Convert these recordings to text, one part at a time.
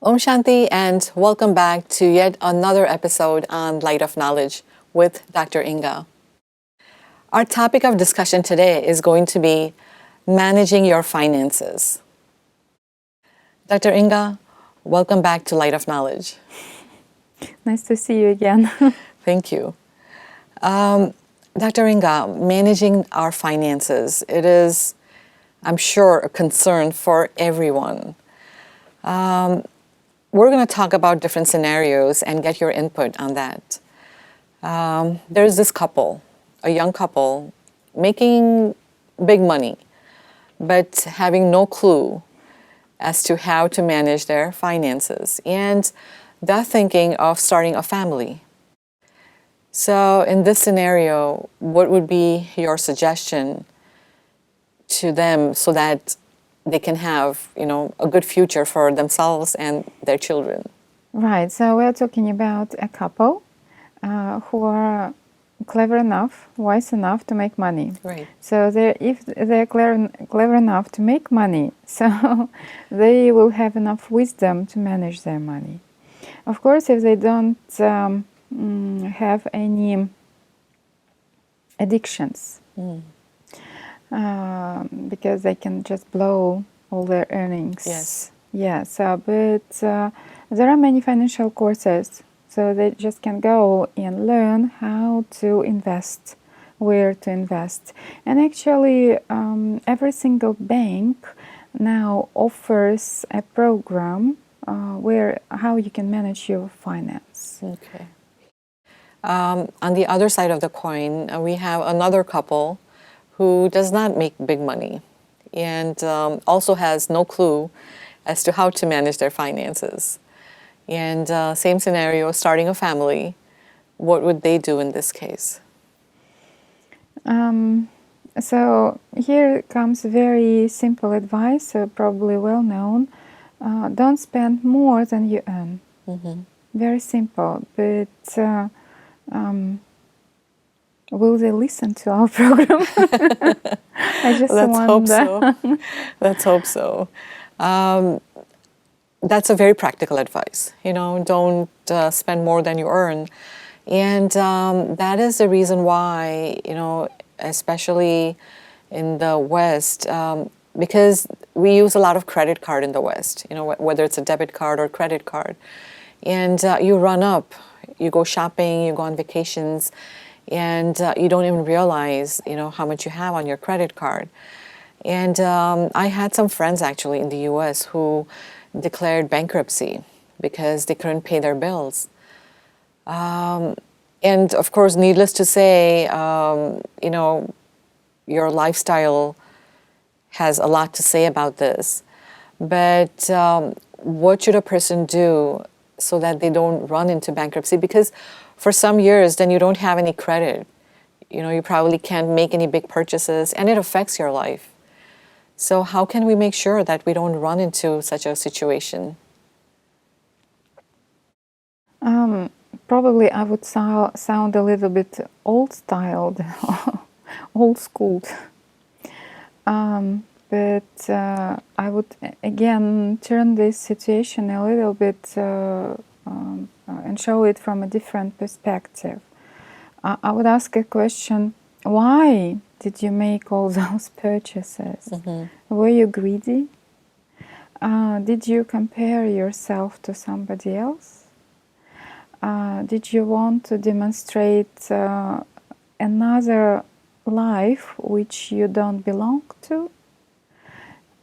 Om Shanti, and welcome back to yet another episode on Light of Knowledge with Dr. Inga. Our topic of discussion today is going to be managing your finances. Dr. Inga, welcome back to Light of Knowledge. Nice to see you again. Thank you. Dr. Inga, managing our finances, it is, I'm sure, a concern for everyone. We're going to talk about different scenarios and get your input on that. There's this couple, a young couple, making big money, but having no clue as to how to manage their finances. And they're thinking of starting a family. So in this scenario, what would be your suggestion to them so that they can have, a good future for themselves and their children? Right, so we're talking about a couple who are clever enough, wise enough to make money. Right. So if they're clever enough to make money, so they will have enough wisdom to manage their money. Of course, if they don't have any addictions, because they can just blow all their earnings. Yes. Yeah. So, but there are many financial courses, so they just can go and learn how to invest, where to invest, and actually, every single bank now offers a program where how you can manage your finance. Okay. On the other side of the coin, we have another couple who does not make big money and also has no clue as to how to manage their finances. And same scenario, starting a family, what would they do in this case? So here comes very simple advice, probably well known. Don't spend more than you earn. Mm-hmm. Very simple, but will they listen to our program? I just Let's hope wonder. so. Let's hope so. That's a very practical advice. Don't spend more than you earn. And that is the reason why, especially in the West, because we use a lot of credit card in the West, whether it's a debit card or credit card. And you run up, you go shopping, you go on vacations, and you don't even realize, how much you have on your credit card. And I had some friends actually in the U.S. who declared bankruptcy because they couldn't pay their bills. And of course, needless to say, your lifestyle has a lot to say about this. But what should a person do so that they don't run into bankruptcy? Because for some years, then you don't have any credit. You probably can't make any big purchases, and it affects your life. So how can we make sure that we don't run into such a situation? Probably I would sound a little bit old-styled, old-schooled. But I would again turn this situation a little bit and show it from a different perspective. I would ask a question: why did you make all those purchases? Mm-hmm. Were you greedy? Did you compare yourself to somebody else? Did you want to demonstrate another life which you don't belong to?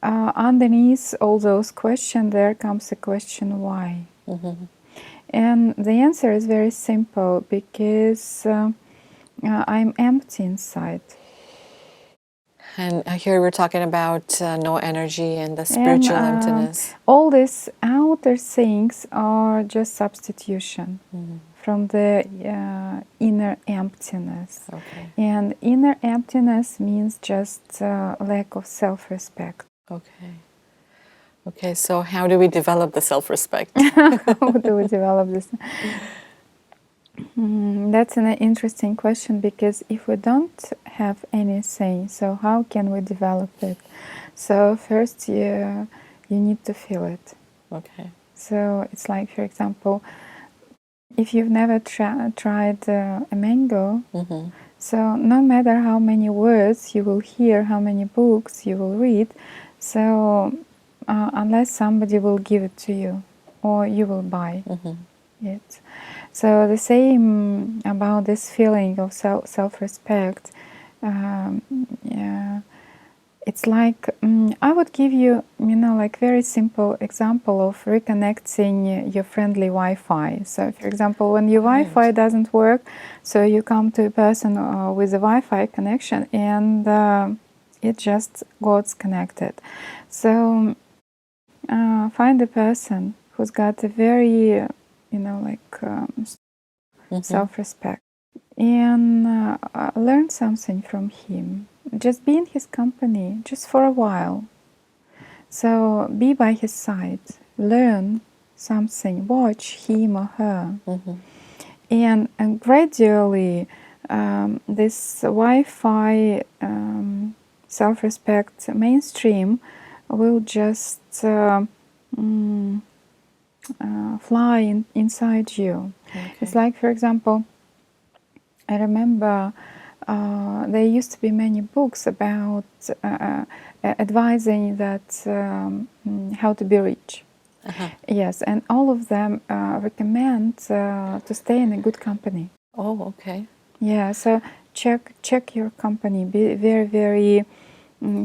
Underneath all those questions, there comes a question why. Mm-hmm. And the answer is very simple, because I'm empty inside. And here we're talking about no energy and the spiritual emptiness. All these outer things are just substitution from the inner emptiness. Okay. And inner emptiness means just lack of self-respect. Okay, so how do we develop the self-respect? How do we develop this? That's an interesting question, because if we don't have anything, so how can we develop it? So first you need to feel it. Okay. So it's like, for example, if you've never tried a mango, so no matter how many words you will hear, how many books you will read, so unless somebody will give it to you or you will buy it. So the same about this feeling of self-respect. Yeah, it's like I would give you, like very simple example of reconnecting your friendly Wi-Fi. So, for example, when your Wi-Fi doesn't work, so you come to a person with a Wi-Fi connection, and it just gets connected. So, find a person who's got a very, self-respect, and learn something from him. Just be in his company, just for a while. So be by his side, learn something, watch him or her, and gradually this Wi-Fi self-respect mainstream will just fly inside you. Okay. It's like, for example, I remember there used to be many books about advising that how to be rich. Yes, and all of them recommend to stay in a good company. Oh, okay. Yeah, so check your company. Be very, very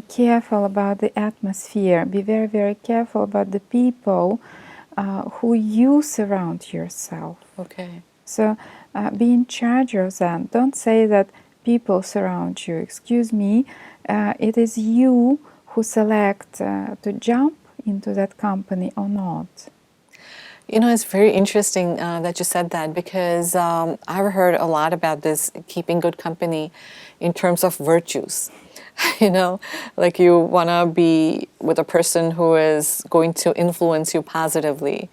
careful about the atmosphere. Be very, very careful about the people who you surround yourself. Okay. So be in charge of them. Don't say that people surround you. Excuse me, it is you who select to jump into that company or not. It's very interesting that you said that, because I've heard a lot about this keeping good company in terms of virtues. Like you want to be with a person who is going to influence you positively.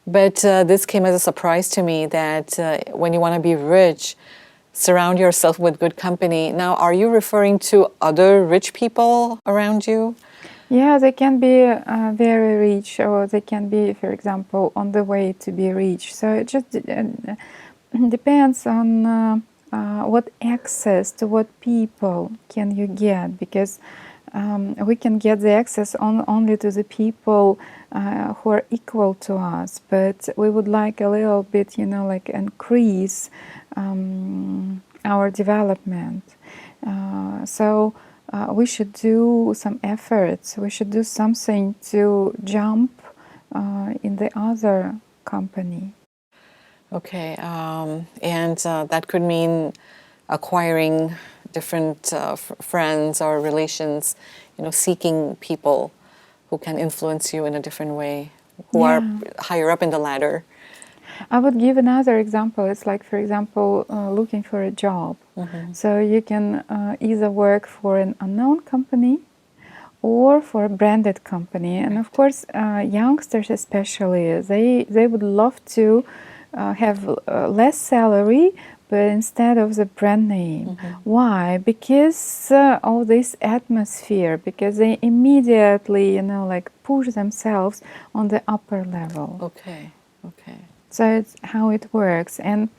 But this came as a surprise to me that when you want to be rich, surround yourself with good company. Now, are you referring to other rich people around you? Yeah, they can be very rich, or they can be, for example, on the way to be rich. So it just depends on what access to what people can you get, because we can get the access only to the people who are equal to us, but we would like a little bit, like increase our development. So we should do some efforts. We should do something to jump in the other company. Okay, and that could mean acquiring different friends or relations, seeking people who can influence you in a different way, who are higher up in the ladder. I would give another example. It's like, for example, looking for a job. So you can either work for an unknown company or for a branded company. And of course, youngsters especially, they would love to have less salary, but instead of the brand name. Why? Because of this atmosphere, because they immediately, push themselves on the upper level. Okay. So it's how it works. And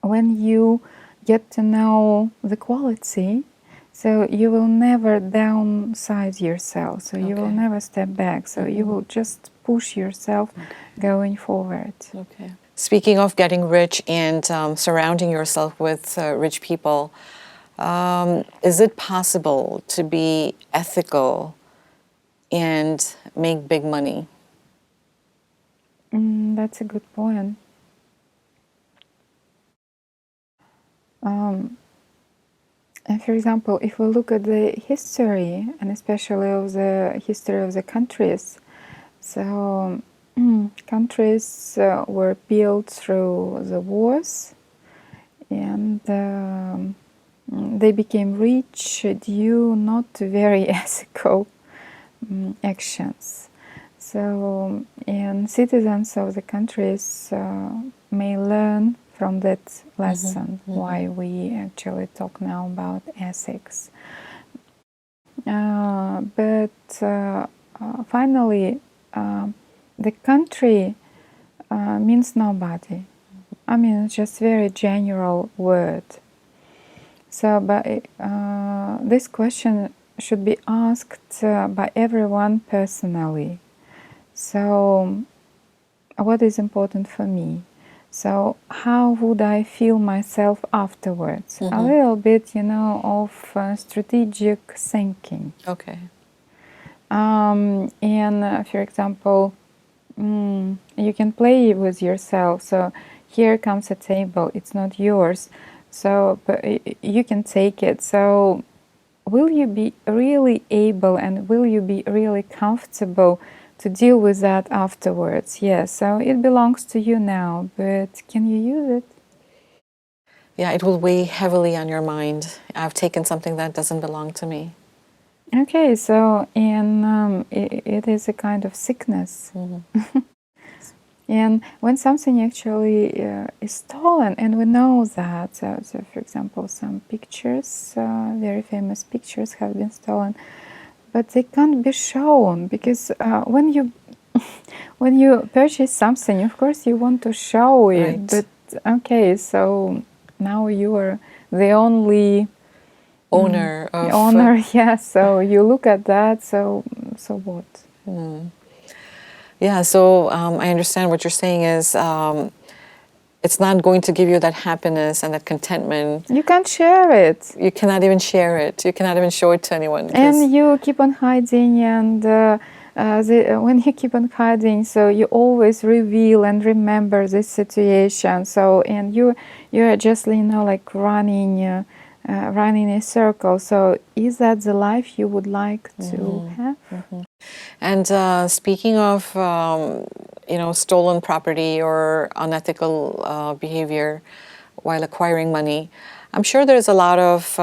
when you get to know the quality, so you will never downsize yourself. So you will never step back. So you will just push yourself going forward. Okay. Speaking of getting rich and surrounding yourself with rich people, is it possible to be ethical and make big money? That's a good point. And for example, if we look at the history, and especially of the history of the countries, so countries were built through the wars, and they became rich due not to very ethical actions. So, and citizens of the countries may learn from that lesson, why we actually talk now about ethics. But finally, the country means nobody. I mean, it's just very general word. So, but this question should be asked by everyone personally. So, what is important for me? So, how would I feel myself afterwards? A little bit, of strategic thinking. Okay. And for example, you can play with yourself. So, here comes a table, it's not yours. So, but you can take it. So, will you be really able and will you be really comfortable to deal with that afterwards? Yes, so it belongs to you now, but can you use it? Yeah, it will weigh heavily on your mind. I've taken something that doesn't belong to me. Okay, so it is a kind of sickness. And when something actually is stolen, and we know that, so for example, some pictures, very famous pictures have been stolen, but they can't be shown because when you purchase something, of course you want to show it. Right. But okay, so now you are the only Owner of owner. Yeah. So you look at that. So what? Yeah, so I understand what you're saying is it's not going to give you that happiness and that contentment. You can't share it. You cannot even share it. You cannot even show it to anyone. And you keep on hiding, and when you keep on hiding, so you always reveal and remember this situation. So, and you are just like running a circle. So, is that the life you would like to have? And speaking of stolen property or unethical behavior while acquiring money, I'm sure there's a lot of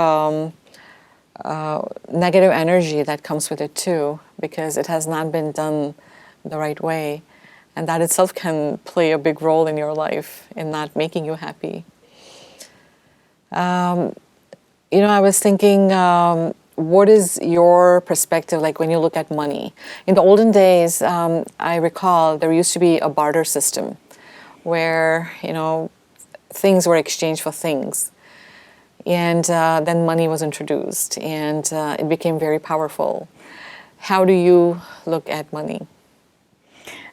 negative energy that comes with it too, because it has not been done the right way, and that itself can play a big role in your life in not making you happy. I was thinking, what is your perspective like when you look at money? In the olden days, I recall there used to be a barter system where, things were exchanged for things. And then money was introduced, and it became very powerful. How do you look at money?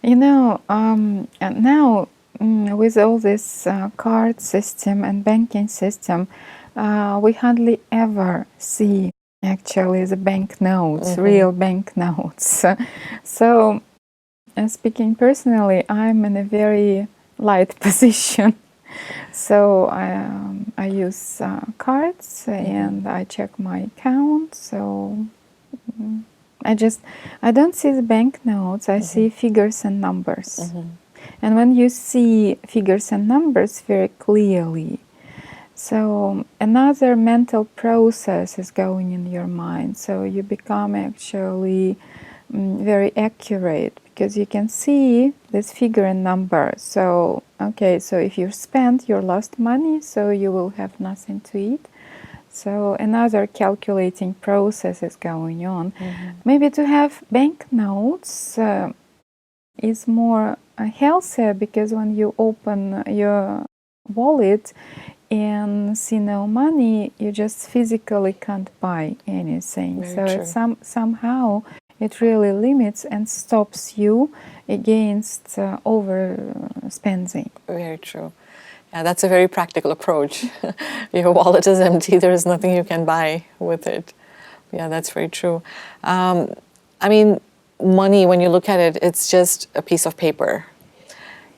And now with all this card system and banking system, we hardly ever see actually the bank notes, real bank notes. So, speaking personally, I'm in a very light position. So I use cards and I check my account. So I don't see the bank notes. I see figures and numbers. And when you see figures and numbers very clearly, so another mental process is going in your mind. So you become actually very accurate because you can see this figure and number. So, okay, so if you spend your lost money, so you will have nothing to eat. So another calculating process is going on. Maybe to have bank notes is more healthier because when you open your wallet and see no money, you just physically can't buy anything. Very so true. It's somehow it really limits and stops you against overspending. Very true. Yeah, that's a very practical approach. Your wallet is empty, there is nothing you can buy with it. Yeah, that's very true. I mean, money, when you look at it, it's just a piece of paper.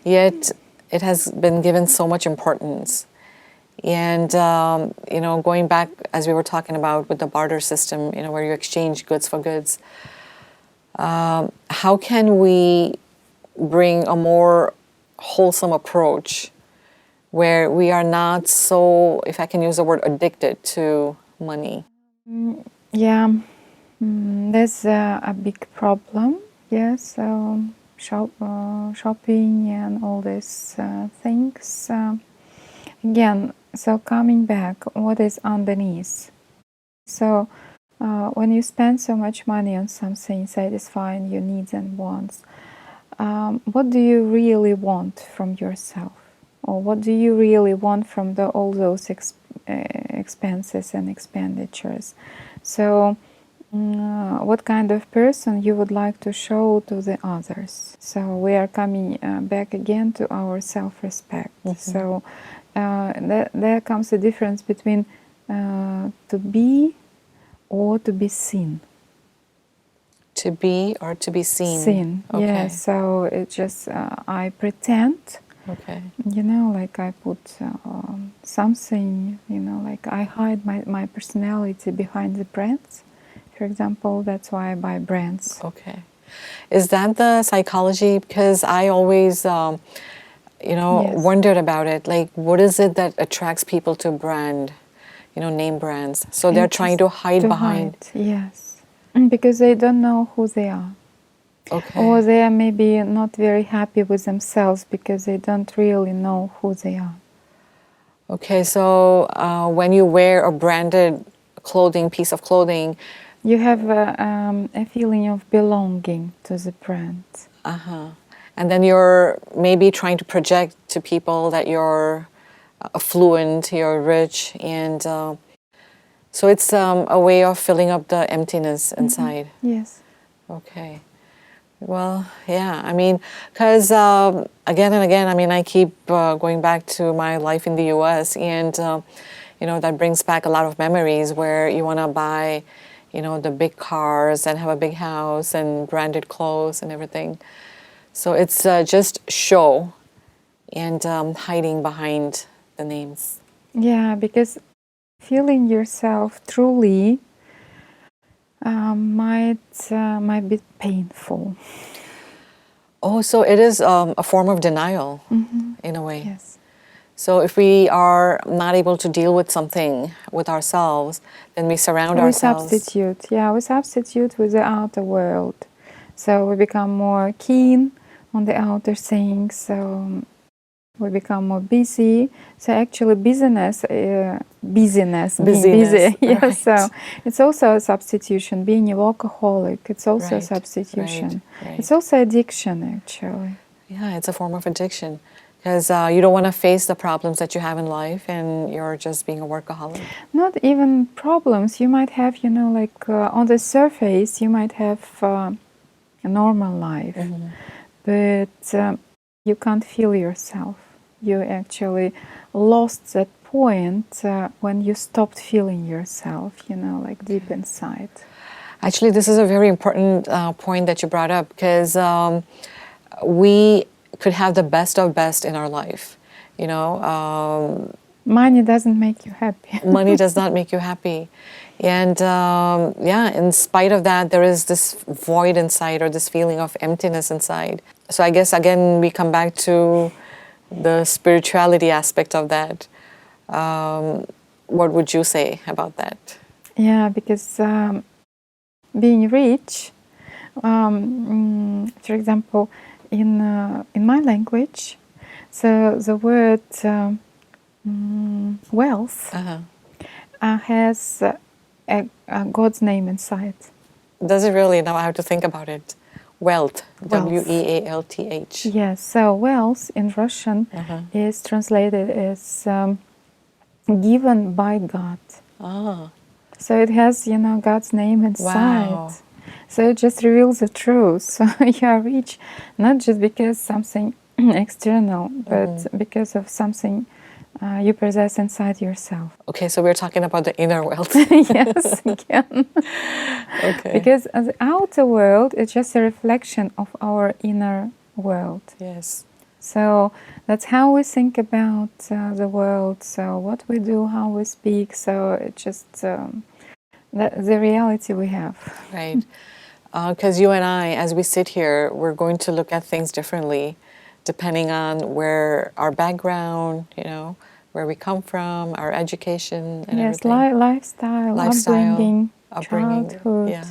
Yet it has been given so much importance. And, going back, as we were talking about with the barter system, where you exchange goods for goods, how can we bring a more wholesome approach where we are not so, if I can use the word, addicted to money? Yeah, that's a big problem. Yes, shopping and all these things. Again, so coming back, what is underneath? So when you spend so much money on something satisfying your needs and wants, what do you really want from yourself? Or what do you really want from all those expenses and expenditures? So, what kind of person you would like to show to the others? So we are coming back again to our self-respect. So there comes a difference between to be or to be seen. To be or to be seen? Seen, okay. yeah. So it's just I pretend. Okay. Like I put something, like I hide my personality behind the brands. For example, that's why I buy brands. Okay. Is that the psychology? Because I always, Yes. wondered about it. Like, what is it that attracts people to brand, name brands? So they're trying to hide behind. Yes. Because they don't know who they are. Okay. Or they are maybe not very happy with themselves because they don't really know who they are. Okay, so when you wear a branded piece of clothing, you have a feeling of belonging to the brand. And then you're maybe trying to project to people that you're affluent, you're rich, and so it's a way of filling up the emptiness inside. Yes. Okay. Well, yeah, I mean, because again and again, I mean, I keep going back to my life in the US, and, that brings back a lot of memories where you want to buy, the big cars and have a big house and branded clothes and everything. So it's just show and hiding behind the names. Yeah, because feeling yourself truly might be painful. Oh, so it is a form of denial in a way. Yes. So if we are not able to deal with something with ourselves, then we surround ourselves. We substitute with the outer world. So we become more keen on the outer things. So we become more busy. So actually busyness, being busy. Yes. Right. So it's also a substitution. Being a workaholic, it's also a Right, substitution. right. It's also addiction, actually. Yeah, it's a form of addiction. Because you don't want to face the problems that you have in life, and you're just being a workaholic. Not even problems. You might have, on the surface, you might have a normal life, but you can't feel yourself. You actually lost that point when you stopped feeling yourself, deep inside. Actually, this is a very important point that you brought up, because we could have the best of best in our life, Money doesn't make you happy. Money does not make you happy. And in spite of that, there is this void inside, or this feeling of emptiness inside. So I guess, again, we come back to the spirituality aspect of that. What would you say about that? Yeah, because being rich, for example, in my language, so the word wealth has a God's name inside. Does it really? Now I have to think about it. Wealth, W-E-A-L-T-H. Yes, so wealth in Russian is translated as given by God. So it has, God's name inside. Wow. So it just reveals the truth. So you are rich, not just because something external, but because of something you possess inside yourself. Okay, so we're talking about the inner wealth. Yes, again. Okay. Because the outer world is just a reflection of our inner world. Yes. So that's how we think about the world. So what we do, how we speak. So it's just the reality we have. Right. Because you and I, as we sit here, we're going to look at things differently, depending on where our background, where we come from, our education, and yes, everything. lifestyle, upbringing, childhood.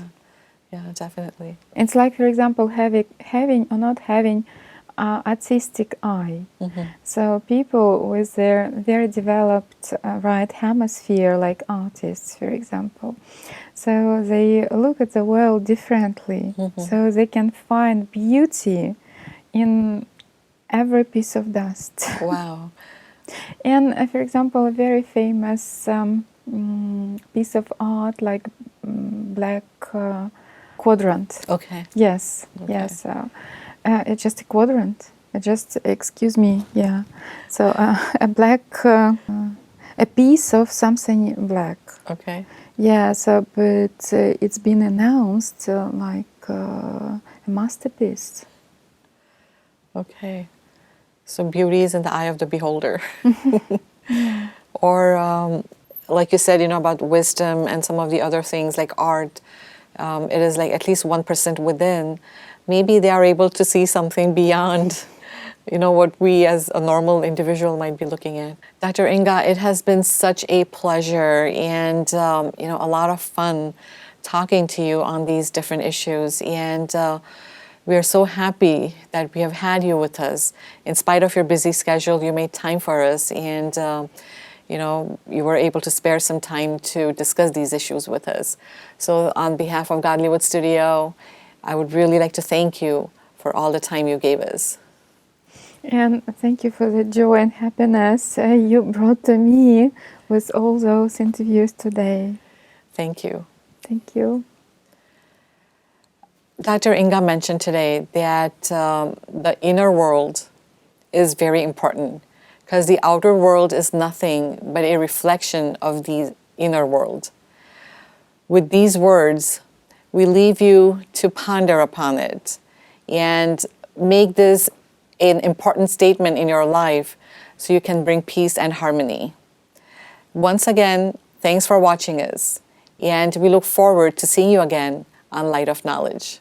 Yeah, definitely. It's like, for example, having or not having artistic eye. So people with their very developed right hemisphere, like artists, for example, so they look at the world differently. So they can find beauty in every piece of dust. Wow. And for example, a very famous piece of art like black quadrant. Okay. Yes, Okay. yes. It's just a quadrant. Excuse me, yeah. So a black, a piece of something black. Okay. Yeah, so but it's been announced like a masterpiece. Okay. So beauty is in the eye of the beholder. Or like you said, about wisdom and some of the other things like art, it is like at least 1% within. Maybe they are able to see something beyond, what we as a normal individual might be looking at. Dr. Inga, it has been such a pleasure and, a lot of fun talking to you on these different issues. And we are so happy that we have had you with us. In spite of your busy schedule, you made time for us and, you were able to spare some time to discuss these issues with us. So on behalf of Godlywood Studio, I would really like to thank you for all the time you gave us. And thank you for the joy and happiness you brought to me with all those interviews today. Thank you. Thank you. Dr. Inga mentioned today that the inner world is very important because the outer world is nothing but a reflection of the inner world. With these words, we leave you to ponder upon it and make this an important statement in your life so you can bring peace and harmony. Once again, thanks for watching us, and we look forward to seeing you again on Light of Knowledge.